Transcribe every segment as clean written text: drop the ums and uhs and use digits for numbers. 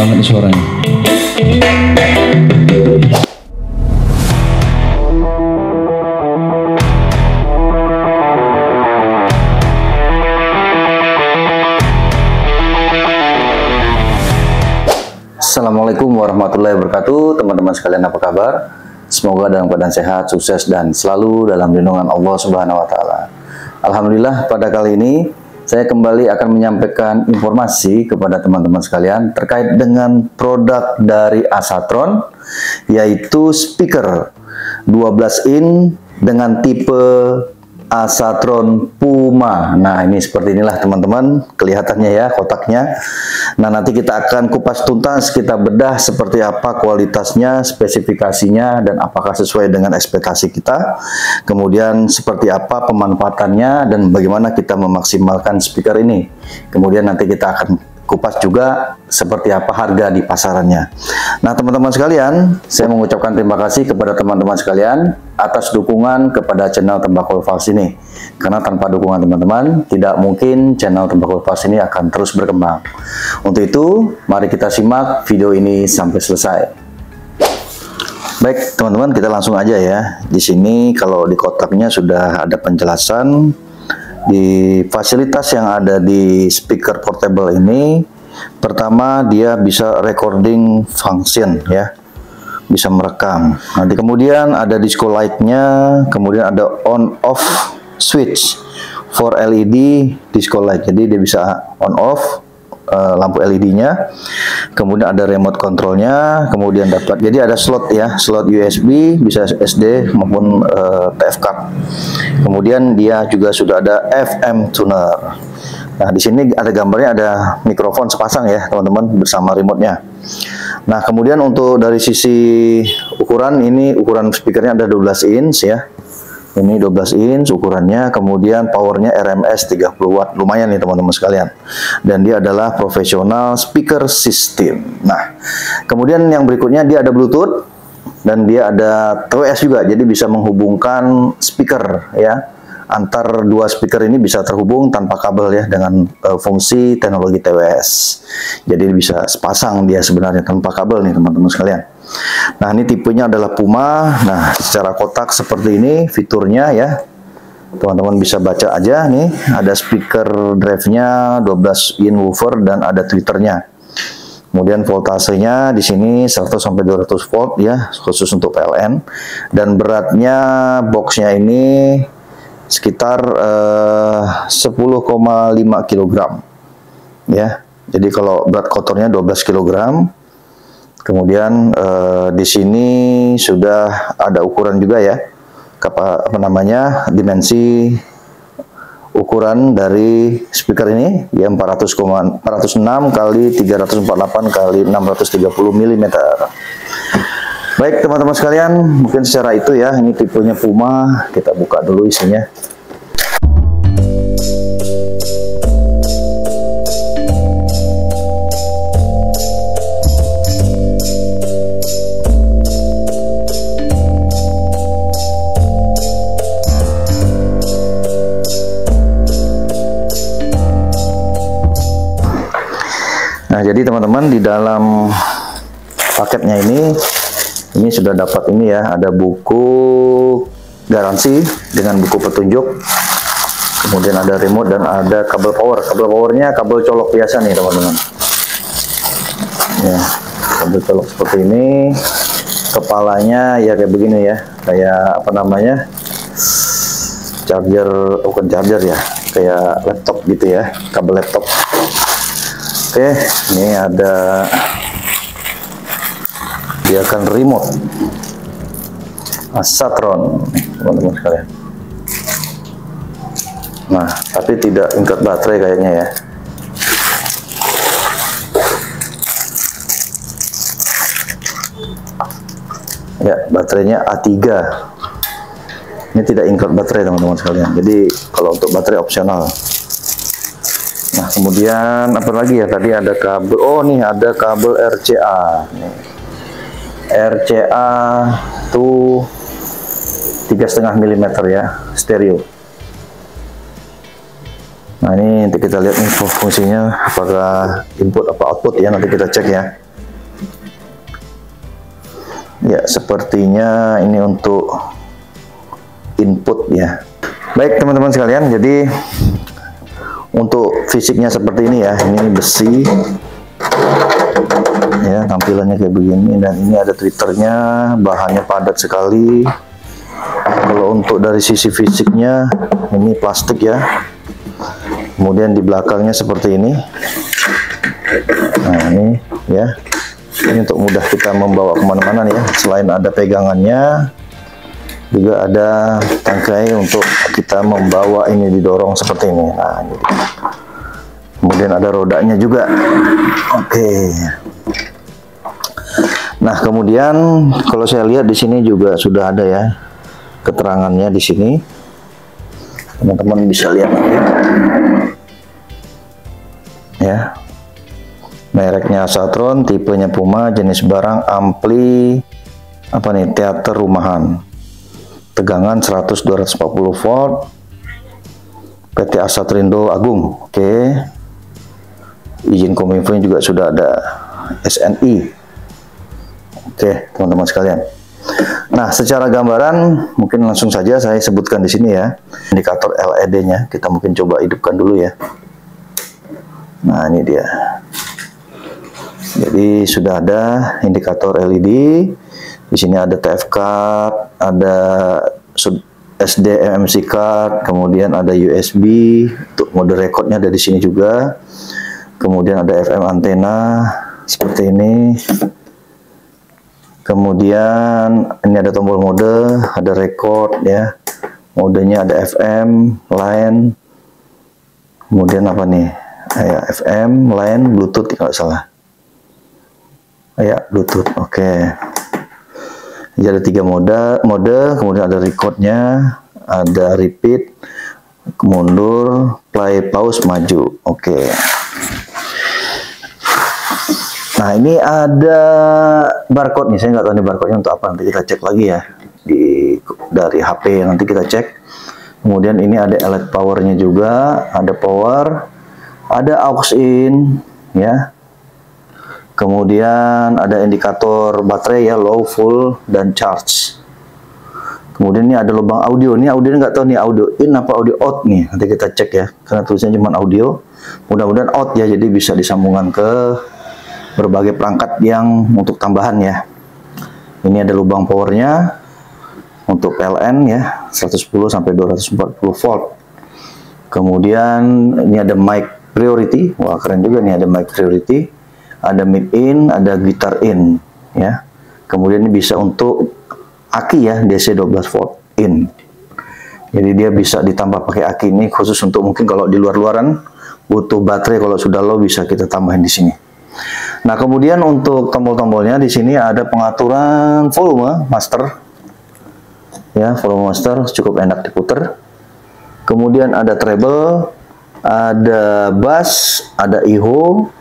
banget nih suaranya. Assalamualaikum warahmatullahi wabarakatuh. Teman-teman sekalian, apa kabar? Semoga dalam keadaan sehat, sukses, dan selalu dalam lindungan Allah Subhanahu wa Ta'ala. Alhamdulillah, pada kali ini saya kembali akan menyampaikan informasi kepada teman-teman sekalian terkait dengan produk dari Asatron, yaitu speaker 12 in dengan tipe Asatron Puma. Nah, ini seperti inilah teman-teman kelihatannya ya, kotaknya. Nah, nanti kita akan kupas tuntas, kita bedah seperti apa kualitasnya, spesifikasinya, dan apakah sesuai dengan ekspektasi kita. Kemudian seperti apa pemanfaatannya dan bagaimana kita memaksimalkan speaker ini. Kemudian nanti kita akan kupas juga seperti apa harga di pasarannya. Nah, teman-teman sekalian, saya mengucapkan terima kasih kepada teman-teman sekalian atas dukungan kepada channel Tembakau Vals ini. Karena tanpa dukungan teman-teman, tidak mungkin channel Tembakau Vals ini akan terus berkembang. Untuk itu, mari kita simak video ini sampai selesai. Baik, teman-teman, kita langsung aja ya. Di sini kalau di kotaknya sudah ada penjelasan di fasilitas yang ada di speaker portable ini. Pertama, dia bisa recording function ya, bisa merekam. Nanti kemudian ada disco light-nya, kemudian ada on off switch for LED disco light, jadi dia bisa on off lampu LED-nya. Kemudian ada remote controlnya, kemudian dapat, jadi ada slot ya, slot USB, bisa SD maupun TF card. Kemudian dia juga sudah ada FM tuner. Nah, di sini ada gambarnya, ada mikrofon sepasang ya teman-teman bersama remote-nya. Nah, kemudian untuk dari sisi ukuran, ini ukuran speakernya ada 12 inch ya. Ini 12 inch ukurannya, kemudian powernya RMS 30 watt, lumayan nih teman-teman sekalian. Dan dia adalah profesional speaker system. Nah, kemudian yang berikutnya dia ada Bluetooth dan dia ada TWS juga, jadi bisa menghubungkan speaker ya. Antar dua speaker ini bisa terhubung tanpa kabel ya, dengan fungsi teknologi TWS. Jadi bisa sepasang dia sebenarnya tanpa kabel nih teman-teman sekalian. Nah, ini tipenya adalah Puma. Nah, secara kotak seperti ini fiturnya ya. Teman-teman bisa baca aja nih, ada speaker drive-nya, 12 in woofer, dan ada tweeternya. Kemudian voltasenya di sini 100 sampai 200 volt ya, khusus untuk PLN. Dan beratnya boxnya ini sekitar 10,5 kg ya. Jadi kalau berat kotornya 12 kg. Kemudian di sini sudah ada ukuran juga ya, apa namanya, dimensi ukuran dari speaker ini ya, 406 kali 348 kali 630 mm. Baik teman-teman sekalian, mungkin secara itu ya, ini tipenya Puma. Kita buka dulu isinya. Nah, jadi teman-teman, di dalam paketnya ini sudah dapat ini ya, ada buku garansi dengan buku petunjuk, kemudian ada remote dan ada kabel power. Kabel powernya kabel colok biasa nih teman-teman ya, kabel colok seperti ini. Kepalanya ya kayak begini ya, kayak apa namanya, charger, bukan charger ya, kayak laptop gitu ya, kabel laptop. Oke, ini ada, dia akan remote Asatron teman-teman sekalian. Nah, tapi tidak ingkat baterai kayaknya ya. Ya, baterainya A3. Ini tidak ingkat baterai teman-teman sekalian. Jadi kalau untuk baterai opsional. Nah, kemudian apa lagi ya, tadi ada kabel, oh nih ada kabel RCA nih. RCA tuh 3,5 mm ya, stereo. Nah, ini nanti kita lihat nih fungsinya, apakah input apa output ya, nanti kita cek ya. Ya, sepertinya ini untuk input ya. Baik teman-teman sekalian, jadi untuk fisiknya seperti ini ya. Ini besi ya, tampilannya kayak begini, dan ini ada twitternya, bahannya padat sekali. Kalau untuk dari sisi fisiknya ini plastik ya, kemudian di belakangnya seperti ini. Nah ini ya, ini untuk mudah kita membawa kemana-mana ya. Selain ada pegangannya, juga ada tangkai untuk kita membawa ini, didorong seperti ini. Nah ini. Kemudian ada rodanya juga. Oke. Nah kemudian kalau saya lihat di sini juga sudah ada ya keterangannya di sini. Teman-teman bisa lihat ya. Mereknya Asatron, tipenya Puma, jenis barang ampli apa nih, teater rumahan, tegangan 100-240 volt, PT Asatrindo Agung. Oke. Izin Kominfo juga sudah ada, SNI. Oke, teman-teman sekalian. Nah, secara gambaran mungkin langsung saja saya sebutkan di sini ya. Indikator LED-nya kita mungkin coba hidupkan dulu ya. Nah, ini dia. Jadi sudah ada indikator LED. Di sini ada TF card, ada SD MMC card, kemudian ada USB untuk mode recordnya ada di sini juga. Kemudian ada FM antena seperti ini. Kemudian ini ada tombol mode, ada record ya. Modenya ada FM, line. Kemudian apa nih? Ya, FM, line, Bluetooth kalau salah. Ya, Bluetooth. Oke. Jadi ada 3 mode, kemudian ada recordnya, ada repeat, mundur, play, pause, maju. Oke. Nah ini ada barcode nih, saya nggak tahu nih barcode-nya untuk apa, nanti kita cek lagi ya dari HP, nanti kita cek. Kemudian ini ada LED powernya juga, ada power, ada aux in ya. Kemudian ada indikator baterai ya, low, full, dan charge. Kemudian ini ada lubang audio. Ini audionya nggak tahu nih audio in apa audio out nih. Nanti kita cek ya, karena tulisannya cuma audio. Mudah-mudahan out ya, jadi bisa disambungkan ke berbagai perangkat yang untuk tambahan ya. Ini ada lubang powernya untuk PLN ya, 110 sampai 240 volt. Kemudian ini ada mic priority. Wah keren juga nih, ada mic priority. Ada mic in, ada gitar in ya. Kemudian ini bisa untuk aki ya, DC 12 volt in. Jadi dia bisa ditambah pakai aki, ini khusus untuk mungkin kalau di luar-luaran butuh baterai, kalau sudah low bisa kita tambahin di sini. Nah, kemudian untuk tombol-tombolnya di sini ada pengaturan volume master. Ya, volume master cukup enak diputer. Kemudian ada treble, ada bass, ada echo,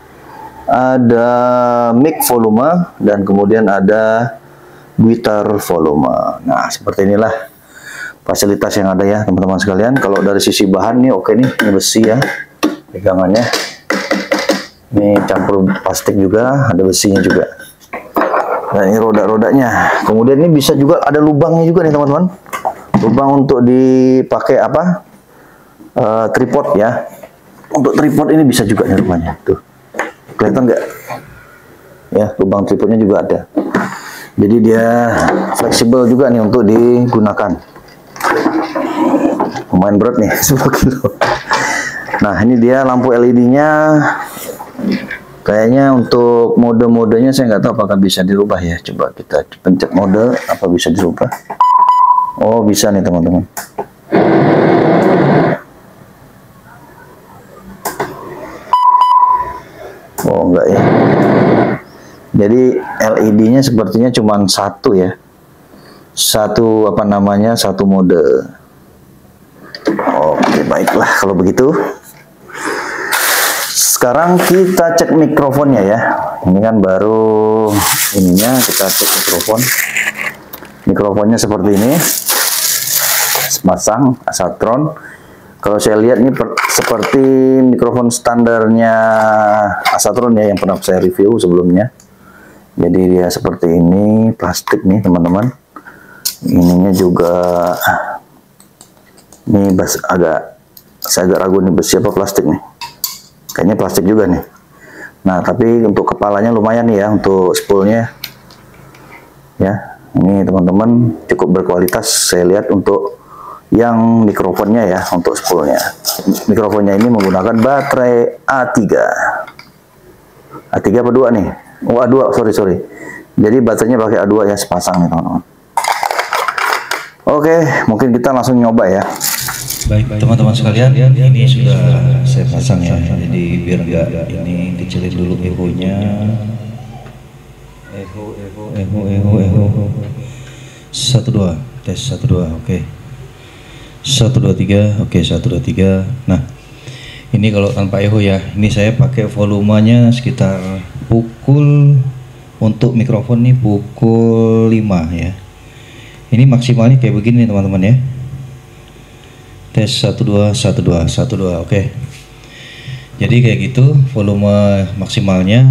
ada mic volume, dan kemudian ada gitar volume. Nah, seperti inilah fasilitas yang ada ya, teman-teman sekalian. Kalau dari sisi bahan nih oke nih, ini besi ya pegangannya. Ini campur plastik juga, ada besinya juga. Nah, ini roda-rodanya. Kemudian ini bisa juga ada lubangnya juga nih, teman-teman. Lubang untuk dipakai apa? Tripod ya. Untuk tripod ini bisa juga nih rupanya. Tuh. Kelihatan nggak? Ya, lubang tripodnya juga ada. Jadi dia fleksibel juga nih untuk digunakan. Lumayan berat nih, 10 kilo. Nah, ini dia lampu LED-nya. Kayaknya untuk mode-modenya saya nggak tahu apakah bisa dirubah ya. Coba kita pencet mode, apa bisa dirubah? Oh, bisa nih teman-teman. Oh, enggak ya. Jadi LED-nya sepertinya cuma satu ya. Satu apa namanya? Satu mode. Oke, baiklah kalau begitu. Sekarang kita cek mikrofonnya ya. Ini kan baru ininya, kita cek mikrofon. Mikrofonnya seperti ini. Sepasang Asatron. Kalau saya lihat ini seperti mikrofon standarnya Asatron ya, yang pernah saya review sebelumnya. Jadi dia seperti ini, plastik nih teman-teman. Ininya juga, ini saya agak ragu nih besi apa plastik nih. Kayaknya plastik juga nih. Nah, tapi untuk kepalanya lumayan nih ya, untuk spoolnya. Ya, ini teman-teman cukup berkualitas. Saya lihat untuk yang mikrofonnya ya, untuk spoolnya. Mikrofonnya ini menggunakan baterai A3. A3 apa 2 nih? Oh, A2, sorry. Jadi baterainya pakai A2 ya, sepasang nih teman-teman. Oke, mungkin kita langsung nyoba ya. Baik teman-teman sekalian, ini sudah saya pasang ya. Jadi biar enggak ini kecilin dulu echo-nya. Echo. 1 2, tes 1 2, oke. 1 2 3, oke 1 2 3. Nah, ini kalau tanpa echo ya. Ini saya pakai volumenya sekitar pukul, untuk mikrofon nih pukul 5 ya. Ini maksimalnya kayak begini teman-teman ya. Tes 1 2 1 2 1 2, oke. Jadi kayak gitu volume maksimalnya.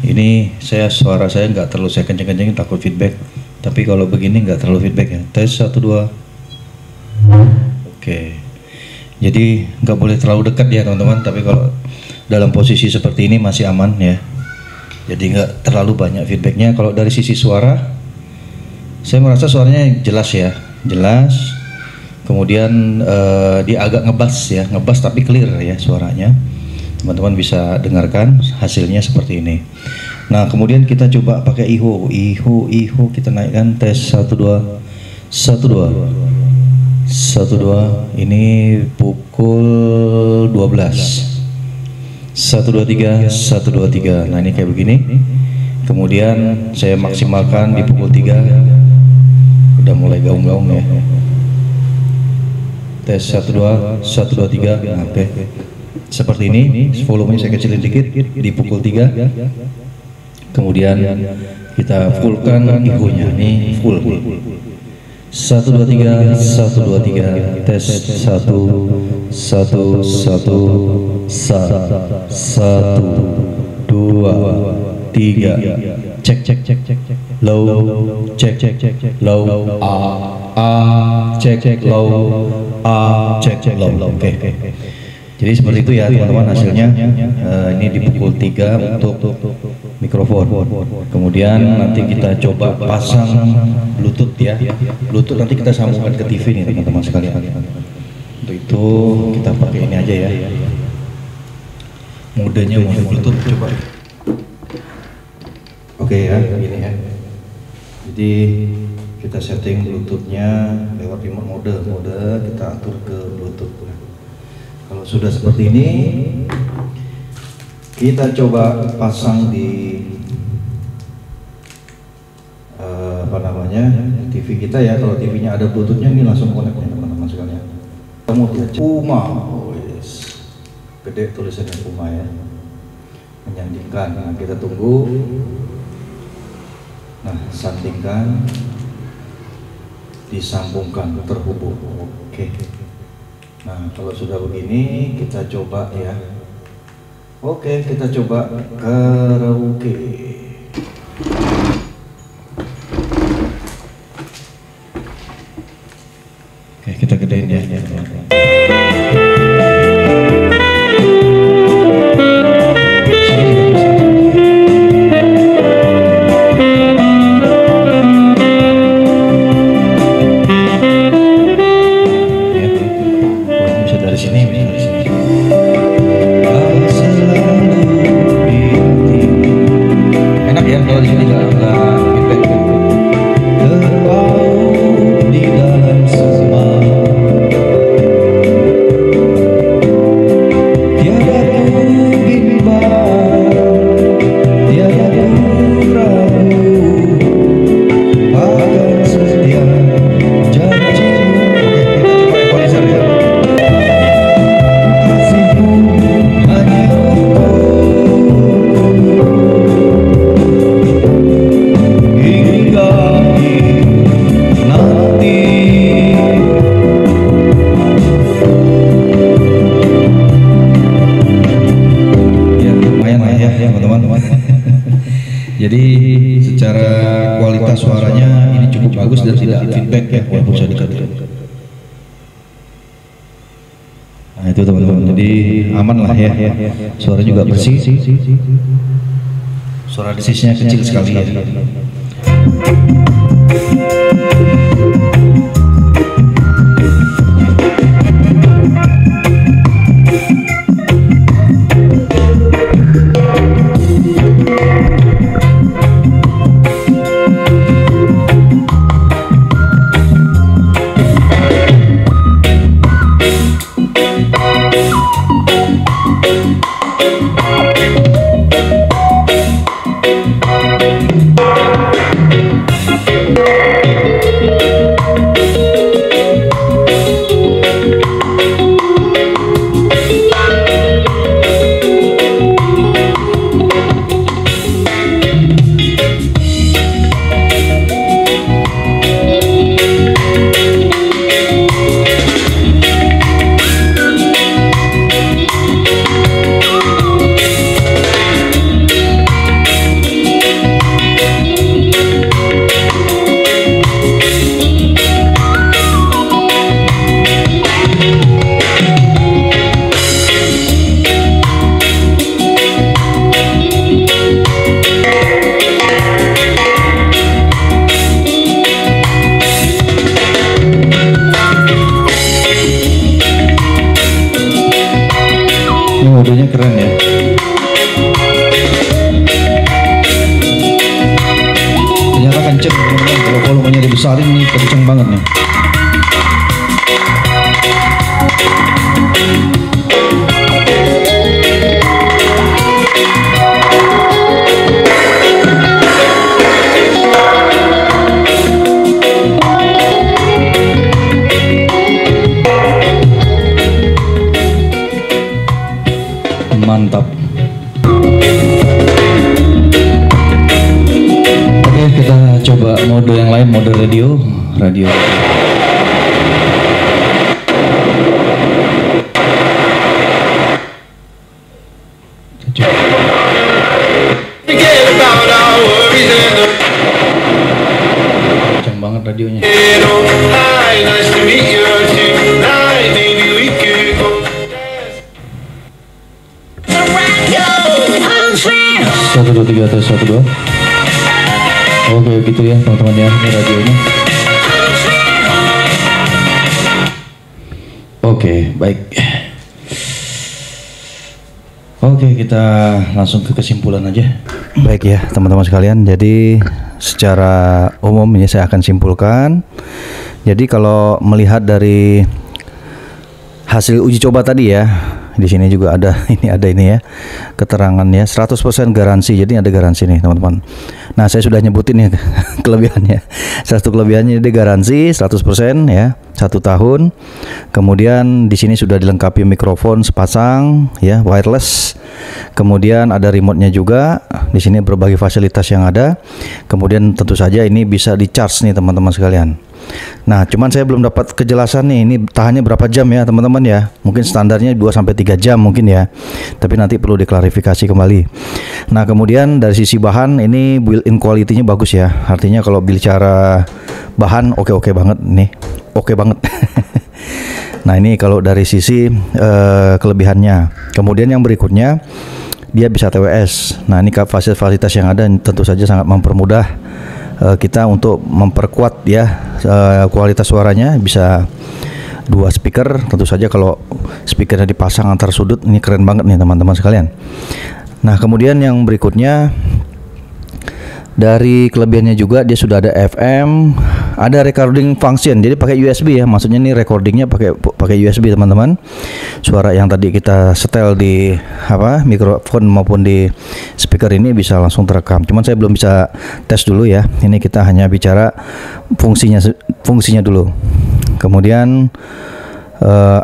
Ini suara saya nggak terlalu saya kenceng-kencengin, takut feedback. Tapi kalau begini nggak terlalu feedback ya. Tes 1 2. Oke. Jadi nggak boleh terlalu dekat ya teman-teman. Tapi kalau dalam posisi seperti ini masih aman ya. Jadi nggak terlalu banyak feedbacknya. Kalau dari sisi suara, saya merasa suaranya jelas ya, jelas. Kemudian dia agak ngebas tapi clear ya suaranya. Teman-teman bisa dengarkan hasilnya seperti ini. Nah, kemudian kita coba pakai iho, kita naikkan. Tes 1 2 1 2 1 2. Ini pukul 12. 1 2 3 1 2 3. Nah, ini kayak begini. Kemudian saya maksimalkan di pukul 3. Udah mulai gaung-gaung ya. Tes 1 2 1 2 3. Nah, oke. Seperti ini, volumenya saya kecilin dikit di pukul 3. Kemudian kita fullkan echo-nya, ini full. 1 2 3 1 2 3. Tes 1 1 1 1 2 3. Cek low, cek low, cek low, cek low. Oke. Jadi seperti itu ya teman-teman hasilnya. Ini di pukul 3 untuk mikrofon. Kemudian nanti kita coba pasang Bluetooth ya. Bluetooth nanti kita sambungkan ke TV nih teman-teman sekalian. Untuk itu kita pakai ini aja ya. Modenya mode Bluetooth coba. Oke ya, ini ya. Jadi kita setting Bluetoothnya lewat remote mode, kita atur ke Bluetooth. Kalau sudah seperti ini, kita coba pasang di TV kita ya. Kalau TV-nya ada Bluetoothnya, ini langsung connect ya teman-teman sekalian. Kamu lihat Puma, gede tulisannya Puma ya, menyandingkan. Nah, kita tunggu. Nah, sandingkan, disambungkan, terhubung. Oke. Nah, kalau sudah begini, kita coba ya. Oke, kita coba karaoke. Oke, kita gedein ya. Enak ya kalau di sini nggak Jadi secara kualitas suaranya ini cukup bagus dan tidak feedback ya walaupun saya dekat. Nah itu teman-teman, jadi aman lah ya. Suara juga bersih. Suara desisnya kecil sekali ya. Modenya keren ya. Ternyata kenceng teman-teman, kalau volumenya dibesarin nih kenceng banget nih. Mantap. Oke, kita coba mode yang lain, mode radio. Kencang banget radionya. Satu dua tiga tes 1 2. Oke gitu ya teman-teman ya, ini radionya. Oke baik. Oke kita langsung ke kesimpulan aja. Baik ya teman-teman sekalian, jadi secara umum ini saya akan simpulkan. Jadi kalau melihat dari hasil uji coba tadi ya, di sini juga ada ini ya keterangannya 100% garansi. Jadi ada garansi nih teman-teman. Nah saya sudah nyebutin ya kelebihannya. Satu kelebihannya dia garansi 100% ya, 1 tahun. Kemudian di sini sudah dilengkapi mikrofon sepasang ya, wireless. Kemudian ada remote-nya juga. Di sini berbagai fasilitas yang ada. Kemudian tentu saja ini bisa di-charge nih teman-teman sekalian. Nah, cuman saya belum dapat kejelasan nih, ini tahannya berapa jam ya teman-teman ya. Mungkin standarnya 2-3 jam mungkin ya. Tapi nanti perlu diklarifikasi kembali. Nah, kemudian dari sisi bahan ini built-in quality-nya bagus ya. Artinya kalau bicara bahan oke banget nih. Oke banget. Nah, ini kalau dari sisi kelebihannya. Kemudian yang berikutnya dia bisa TWS. Nah, ini fasilitas yang ada tentu saja sangat mempermudah kita untuk memperkuat ya kualitas suaranya. Bisa 2 speaker, tentu saja kalau speakernya dipasang antar sudut ini keren banget nih teman-teman sekalian. Nah kemudian yang berikutnya dari kelebihannya juga dia sudah ada FM, ada recording function, jadi pakai USB ya, maksudnya ini recordingnya pakai USB teman-teman. Suara yang tadi kita setel di mikrofon maupun di speaker ini bisa langsung terekam. Cuman saya belum bisa tes dulu ya. Ini kita hanya bicara fungsinya dulu. Kemudian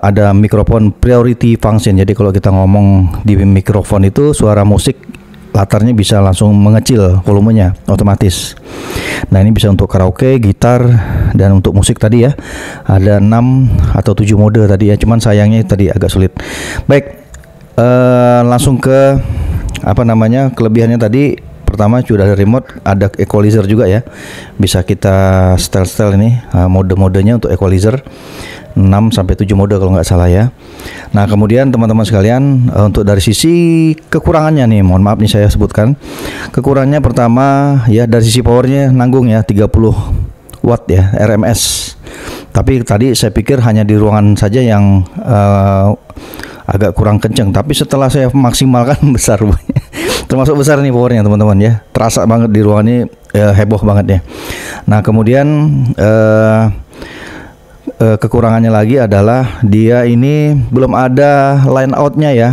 ada mikrofon priority function. Jadi kalau kita ngomong di mikrofon itu suara musik latarnya bisa langsung mengecil volumenya otomatis. Nah ini bisa untuk karaoke, gitar, dan untuk musik tadi ya ada 6 atau 7 mode tadi ya. Cuman sayangnya tadi agak sulit. Baik, langsung ke kelebihannya tadi. pertama sudah ada remote, ada equalizer juga ya. Bisa kita setel ini mode-modenya untuk equalizer 6 sampai 7 mode kalau nggak salah ya. Nah, kemudian teman-teman sekalian, untuk dari sisi kekurangannya nih, mohon maaf nih saya sebutkan. Kekurangannya pertama ya dari sisi powernya nanggung ya 30 watt ya RMS. Tapi tadi saya pikir hanya di ruangan saja yang agak kurang kenceng, tapi setelah saya maksimalkan besar termasuk besar nih powernya teman-teman ya, terasa banget di ruangan ini, heboh banget ya. Nah, kemudian kekurangannya lagi adalah dia ini belum ada line outnya ya.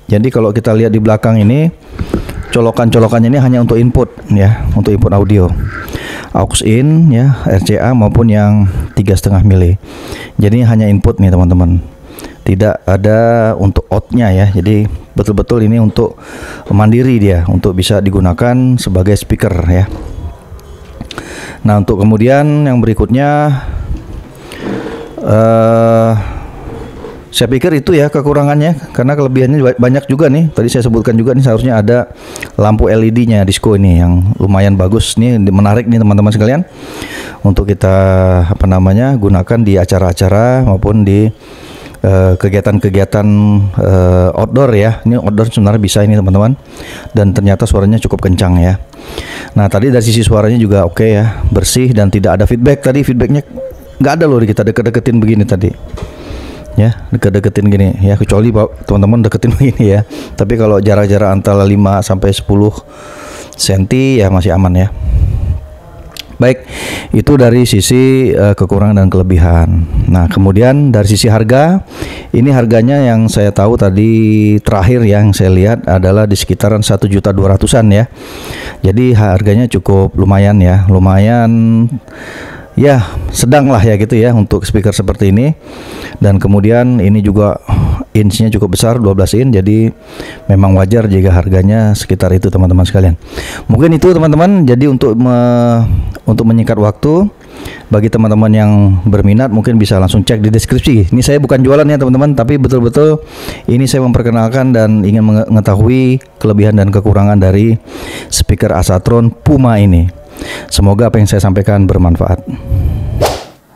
Jadi kalau kita lihat di belakang ini, colokan-colokannya ini hanya untuk input ya, untuk input audio, aux in ya, RCA maupun yang 3,5 mili. Jadi hanya input nih teman-teman, tidak ada untuk outnya ya. Jadi betul-betul ini untuk mandiri dia, untuk bisa digunakan sebagai speaker ya. Nah, untuk kemudian yang berikutnya, saya pikir itu ya kekurangannya, karena kelebihannya banyak juga nih. Tadi saya sebutkan juga nih, seharusnya ada lampu LED-nya disco ini yang lumayan bagus nih, menarik nih teman-teman sekalian, untuk kita gunakan di acara-acara maupun di kegiatan-kegiatan outdoor ya. Ini outdoor sebenarnya bisa ini teman-teman, dan ternyata suaranya cukup kencang ya. Nah, tadi dari sisi suaranya juga oke ya, bersih dan tidak ada feedback. Tadi feedbacknya nggak ada loh, kita deket-deketin begini tadi ya, deket-deketin gini ya, kecuali teman-teman deketin begini ya. Tapi kalau jarak-jarak antara 5 sampai 10 cm ya masih aman ya. Baik, itu dari sisi kekurangan dan kelebihan. Nah, kemudian dari sisi harga, ini harganya yang saya tahu tadi terakhir yang saya lihat adalah di sekitaran 1.200.000-an ya. Jadi harganya cukup lumayan ya, ya sedang lah ya gitu ya untuk speaker seperti ini. Dan kemudian ini juga inch-nya cukup besar, 12 in, jadi memang wajar jika harganya sekitar itu teman-teman sekalian. Mungkin itu teman-teman, jadi untuk menyingkat waktu, bagi teman-teman yang berminat mungkin bisa langsung cek di deskripsi. Ini saya bukan jualan ya teman-teman, tapi betul-betul ini saya memperkenalkan dan ingin mengetahui kelebihan dan kekurangan dari speaker Asatron Puma ini. Semoga apa yang saya sampaikan bermanfaat.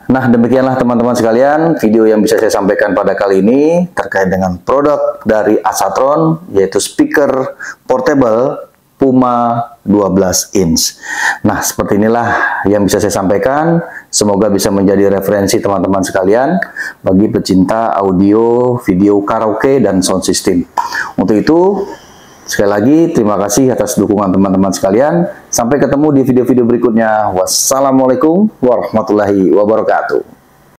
Nah, demikianlah teman-teman sekalian video yang bisa saya sampaikan pada kali ini terkait dengan produk dari Asatron, yaitu speaker portable Puma 12 inch. Nah, seperti inilah yang bisa saya sampaikan. Semoga bisa menjadi referensi teman-teman sekalian bagi pecinta audio, video, karaoke, dan sound system. Untuk itu, sekali lagi terima kasih atas dukungan teman-teman sekalian. Sampai ketemu di video-video berikutnya. Wassalamualaikum warahmatullahi wabarakatuh.